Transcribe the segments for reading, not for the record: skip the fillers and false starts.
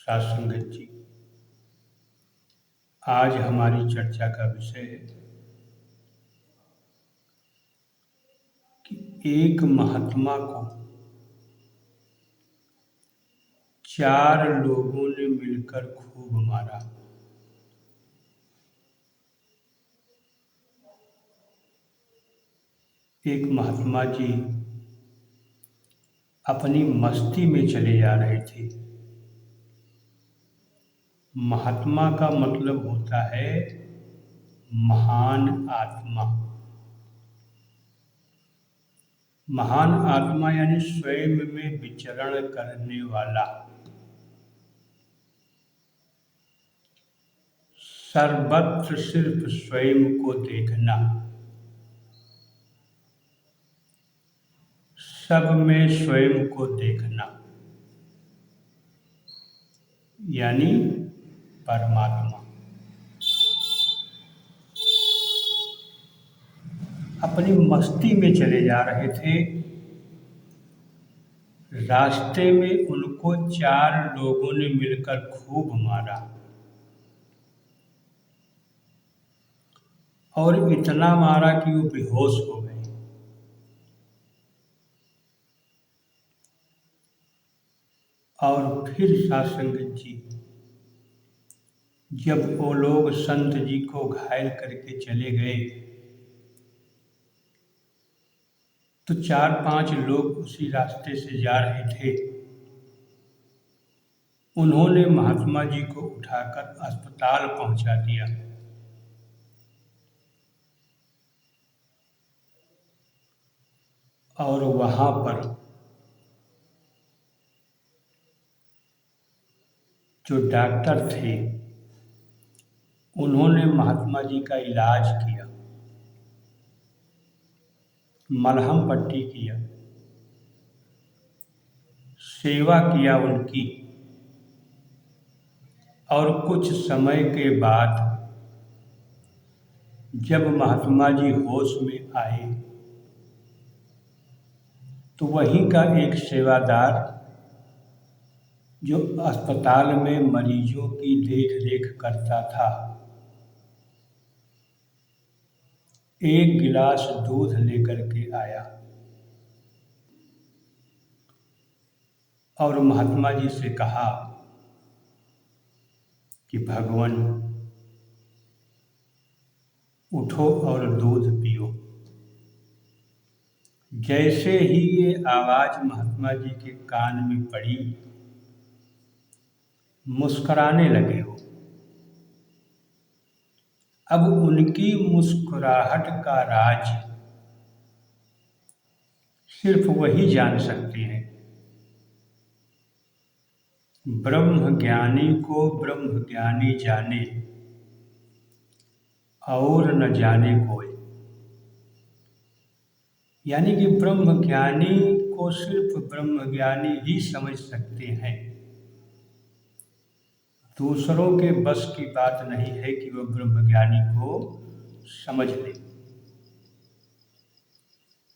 साथ संगत जी, आज हमारी चर्चा का विषय है कि एक महात्मा को 4 लोगों ने मिलकर खूब मारा। एक महात्मा जी अपनी मस्ती में चले जा रहे थे। महात्मा का मतलब होता है महान आत्मा। महान आत्मा यानी स्वयं में विचरण करने वाला, सर्वत्र सिर्फ स्वयं को देखना, सब में स्वयं को देखना, यानी परमात्मा। अपनी मस्ती में चले जा रहे थे। रास्ते में उनको 4 लोगों ने मिलकर खूब मारा और इतना मारा कि वो बेहोश हो गए। और फिर साथ संगत जी, जब वो लोग संत जी को घायल करके चले गए तो 4-5 लोग उसी रास्ते से जा रहे थे। उन्होंने महात्मा जी को उठाकर अस्पताल पहुंचा दिया। और वहां पर जो डॉक्टर थे उन्होंने महात्मा जी का इलाज किया, मलहम पट्टी किया, सेवा किया उनकी। और कुछ समय के बाद जब महात्मा जी होश में आए तो वहीं का एक सेवादार जो अस्पताल में मरीजों की देख रेख करता था, एक गिलास दूध लेकर के आया और महात्मा जी से कहा कि भगवान उठो और दूध पियो। जैसे ही ये आवाज महात्मा जी के कान में पड़ी, मुस्कुराने लगे वो। अब उनकी मुस्कुराहट का राज सिर्फ वही जान सकते हैं। ब्रह्म ज्ञानी को ब्रह्म ज्ञानी जाने और न जाने कोई। यानी कि ब्रह्म ज्ञानी को सिर्फ ब्रह्म ज्ञानी ही समझ सकते हैं। दूसरों के बस की बात नहीं है कि वह ब्रह्म ज्ञानी को समझ ले।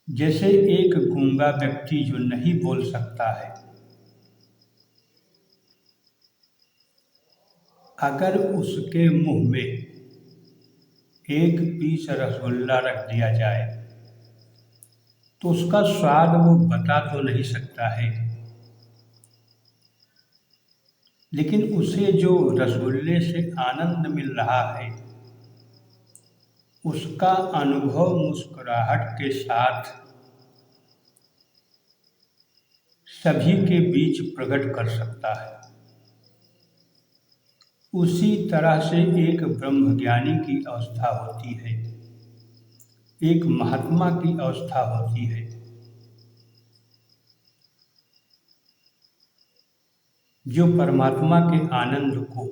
जैसे एक गूंगा व्यक्ति जो नहीं बोल सकता है, अगर उसके मुंह में एक पीस रसगुल्ला रख दिया जाए तो उसका स्वाद वो बता तो नहीं सकता है, लेकिन उसे जो रसगुल्ले से आनंद मिल रहा है उसका अनुभव मुस्कुराहट के साथ सभी के बीच प्रकट कर सकता है। उसी तरह से एक ब्रह्मज्ञानी की अवस्था होती है, एक महात्मा की अवस्था होती है, जो परमात्मा के आनंद को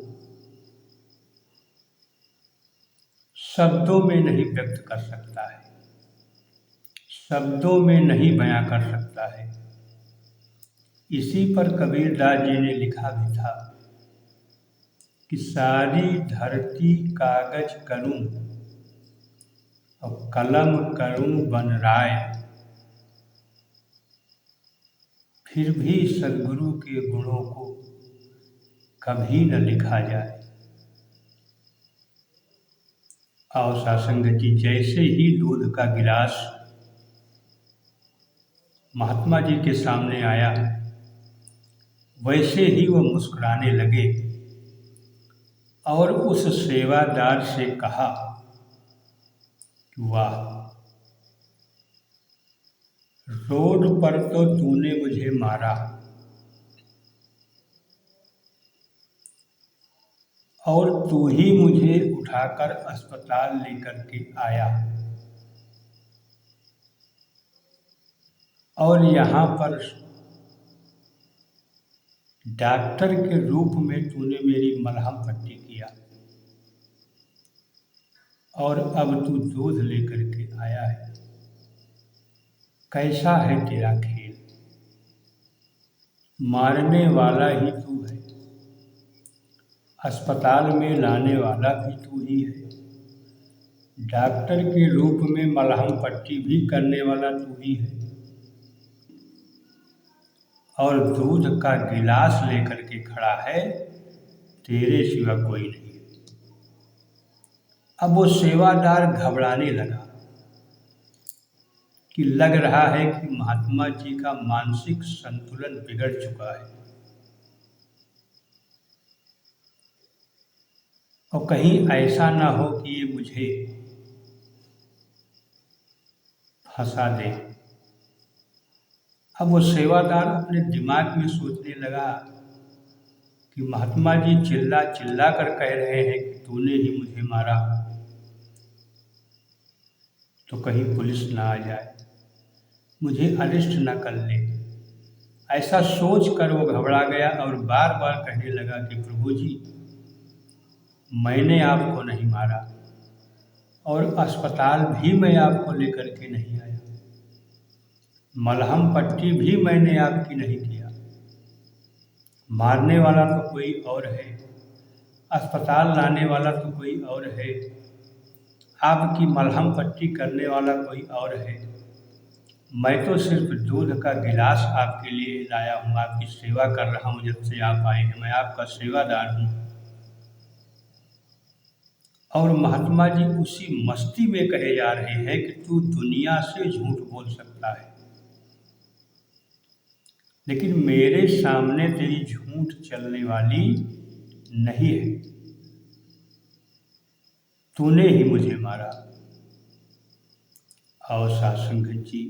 शब्दों में नहीं व्यक्त कर सकता है, शब्दों में नहीं बयां कर सकता है। इसी पर कबीरदास जी ने लिखा भी था कि सारी धरती कागज करूं और कलम करूं बनराय, फिर भी सद्गुरु के गुणों को कभी न लिखा जाए। और सासंगत जी, जैसे ही दूध का गिलास महात्मा जी के सामने आया, वैसे ही वो मुस्कुराने लगे और उस सेवादार से कहा कि वाह, रोड पर तो तूने मुझे मारा और तू ही मुझे उठाकर अस्पताल लेकर के आया, और यहाँ पर डॉक्टर के रूप में तूने मेरी मलहम पट्टी किया, और अब तू दूध लेकर के आया है। कैसा है तेरा खेल? मारने वाला ही तू है, अस्पताल में लाने वाला भी तू ही है, डॉक्टर के रूप में मलहम पट्टी भी करने वाला तू ही है, और दूध का गिलास लेकर के खड़ा है, तेरे सिवा कोई नहीं है। अब वो सेवादार घबराने लगा कि लग रहा है कि महात्मा जी का मानसिक संतुलन बिगड़ चुका है, और कहीं ऐसा ना हो कि ये मुझे फंसा दे। अब वो सेवादार अपने दिमाग में सोचने लगा कि महात्मा जी चिल्ला चिल्ला कर कह रहे हैं कि तूने ही मुझे मारा, तो कहीं पुलिस ना आ जाए, मुझे अरेस्ट ना कर ले। ऐसा सोच कर वो घबरा गया और बार बार कहने लगा कि प्रभु जी, मैंने आपको नहीं मारा, और अस्पताल भी मैं आपको लेकर के नहीं आया, मलहम पट्टी भी मैंने आपकी नहीं किया, मारने वाला तो कोई और है, अस्पताल लाने वाला तो कोई और है, आपकी मलहम पट्टी करने वाला कोई और है। मैं तो सिर्फ दूध का गिलास आपके लिए लाया हूँ, आपकी सेवा कर रहा हूँ, जब से आप आए हैं मैं आपका सेवादार हूँ। और महात्मा जी उसी मस्ती में कहे जा रहे हैं कि तू दुनिया से झूठ बोल सकता है, लेकिन मेरे सामने तेरी झूठ चलने वाली नहीं है, तूने ही मुझे मारा। और सासंगत जी,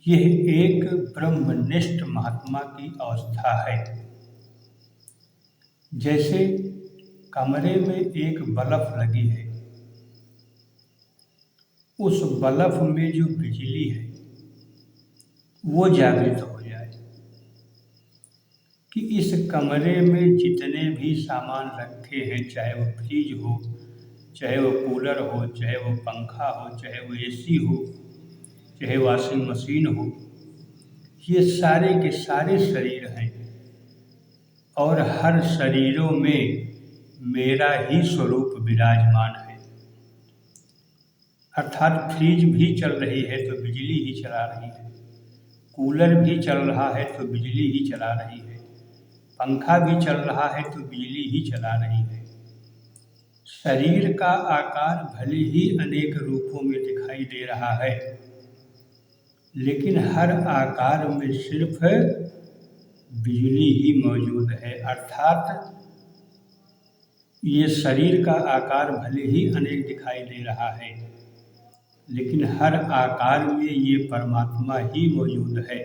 यह एक ब्रह्मनिष्ठ महात्मा की अवस्था है। जैसे कमरे में एक बल्ब लगी है, उस बल्ब में जो बिजली है वो जागृत हो जाए कि इस कमरे में जितने भी सामान रखे हैं, चाहे वो फ्रिज हो, चाहे वो कूलर हो, चाहे वो पंखा हो, चाहे वो एसी हो, चाहे वॉशिंग मशीन हो, ये सारे के सारे शरीर हैं, और हर शरीरों में मेरा ही स्वरूप विराजमान है। अर्थात फ्रिज भी चल रही है तो बिजली ही चला रही है, कूलर भी चल रहा है तो बिजली ही चला रही है, पंखा भी चल रहा है तो बिजली ही चला रही है। शरीर का आकार भले ही अनेक रूपों में दिखाई दे रहा है, लेकिन हर आकार में सिर्फ बिजली ही मौजूद है। अर्थात ये शरीर का आकार भले ही अनेक दिखाई दे रहा है, लेकिन हर आकार में ये परमात्मा ही मौजूद है।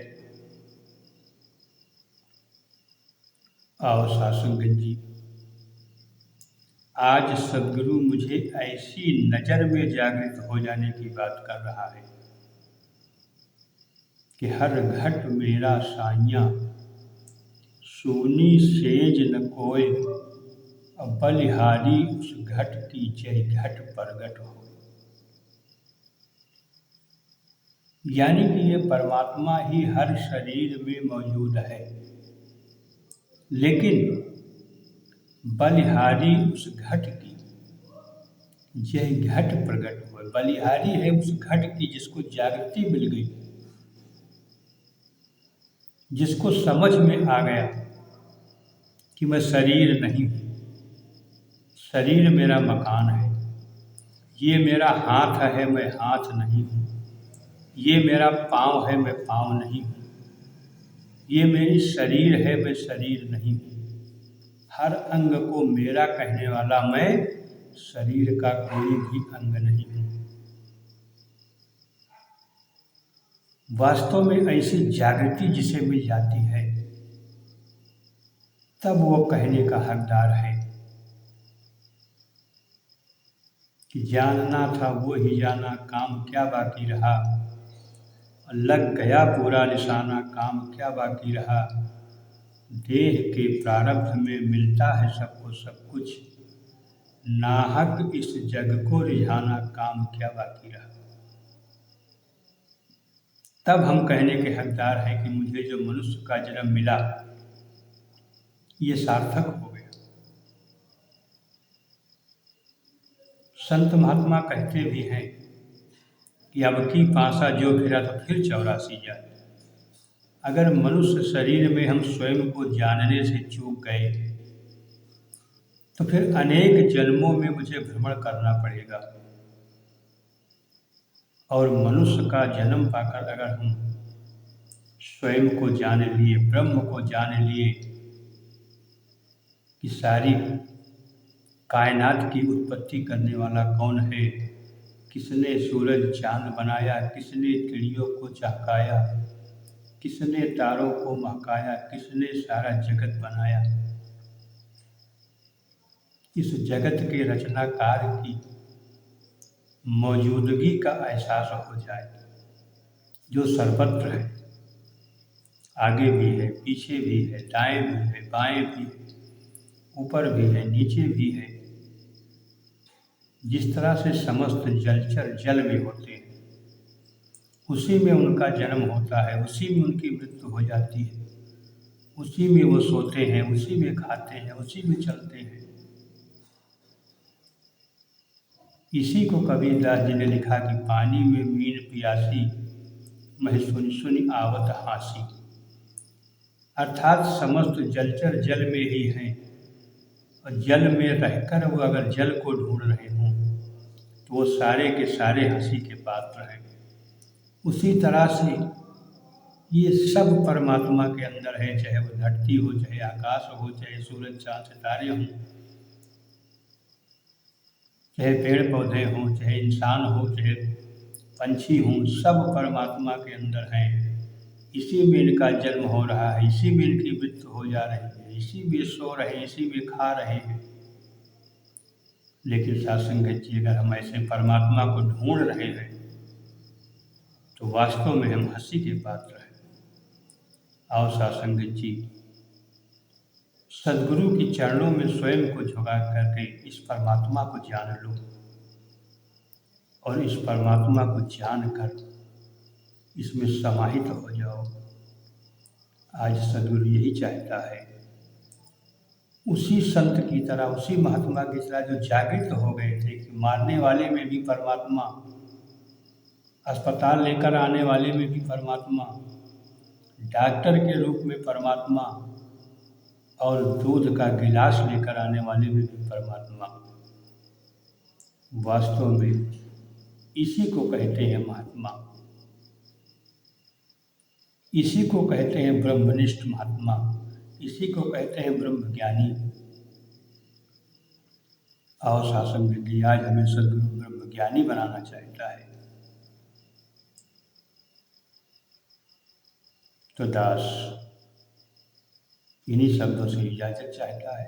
और सासंगत जी, आज सदगुरु मुझे ऐसी नज़र में जागृत हो जाने की बात कर रहा है कि हर घट मेरा साइयाँ, सोनी सेज न कोय, बलिहारी उस घट की जय घट प्रगट हो। यानी कि ये परमात्मा ही हर शरीर में मौजूद है, लेकिन बलिहारी उस घट की जय घट प्रगट हो। बलिहारी है उस घट की जिसको जागृति मिल गई, जिसको समझ में आ गया कि मैं शरीर नहीं हूँ, शरीर मेरा मकान है। ये मेरा हाथ है, मैं हाथ नहीं हूँ। ये मेरा पाँव है, मैं पाँव नहीं हूँ। ये मेरी शरीर है, मैं शरीर नहीं हूँ। हर अंग को मेरा कहने वाला मैं शरीर का कोई भी अंग नहीं हूँ। वास्तव में ऐसी जागृति जिसे मिल जाती है, तब वो कहने का हकदार है कि जानना था वो ही जाना, काम क्या बाकी रहा। लग गया पूरा निशाना, काम क्या बाकी रहा। देह के प्रारब्ध में मिलता है सबको सब कुछ, नाहक इस जग को रिझाना, काम क्या बाकी रहा। तब हम कहने के हकदार हैं कि मुझे जो मनुष्य का जन्म मिला ये सार्थक हो गया। संत महात्मा कहते भी हैं कि अब की पासा जो फिरा तो फिर 84 जाए। अगर मनुष्य शरीर में हम स्वयं को जानने से चूक गए तो फिर अनेक जन्मों में मुझे भ्रमण करना पड़ेगा। और मनुष्य का जन्म पाकर अगर हम स्वयं को जान लिए, ब्रह्म को जान लिए कि सारी कायनात की उत्पत्ति करने वाला कौन है, किसने सूरज चांद बनाया, किसने चिड़ियों को चहकाया, किसने तारों को महकाया, किसने सारा जगत बनाया। इस जगत के रचनाकार की मौजूदगी का एहसास हो जाए, जो सर्वत्र है, आगे भी है, पीछे भी है, दाएं भी है, बाएं भी है, ऊपर भी है, नीचे भी है। जिस तरह से समस्त जलचर जल में होते हैं, उसी में उनका जन्म होता है, उसी में उनकी मृत्यु हो जाती है, उसी में वो सोते हैं, उसी में खाते हैं, उसी में चलते हैं। इसी को कबीरदास जी ने लिखा कि पानी में मीन पियासी, मैं सुन सुन आवत हासी। अर्थात समस्त जलचर जल में ही हैं, और जल में रहकर वो अगर जल को ढूंढ रहे हों तो वो सारे के सारे हंसी के पात्र हैं। उसी तरह से ये सब परमात्मा के अंदर है, चाहे वो धरती हो, चाहे आकाश हो, चाहे सूरज चांद सितारे हों, चाहे पेड़ पौधे हों, चाहे इंसान हो, चाहे पंछी हों, सब परमात्मा के अंदर हैं। इसी में इनका जन्म हो रहा है, इसी में इनकी मृत्यु हो जा रही है, इसी में सो रहे हैं, इसी में खा रहे हैं। लेकिन साथ संगत जी, अगर हम ऐसे परमात्मा को ढूंढ रहे हैं तो वास्तव में हम हंसी के पात्र हैं। आओ साथ संगत जी, सदगुरु के चरणों में स्वयं को झुका करके इस परमात्मा को जान लो, और इस परमात्मा को जानकर इसमें समाहित हो जाओ। आज सदगुरु यही चाहता है, उसी संत की तरह, उसी महात्मा की तरह जो जागृत हो गए थे कि मारने वाले में भी परमात्मा, अस्पताल लेकर आने वाले में भी परमात्मा, डॉक्टर के रूप में परमात्मा, और दूध का गिलास लेकर आने वाले में भी परमात्मा। वास्तव में इसी को कहते हैं महात्मा, इसी को कहते हैं ब्रह्मनिष्ठ महात्मा, इसी को कहते हैं ब्रह्मज्ञानी। और शासन में कि आज हमें सदगुरु ब्रह्मज्ञानी बनाना चाहता है। तो दास इन्हीं शब्दों से इजाजत चाहता है।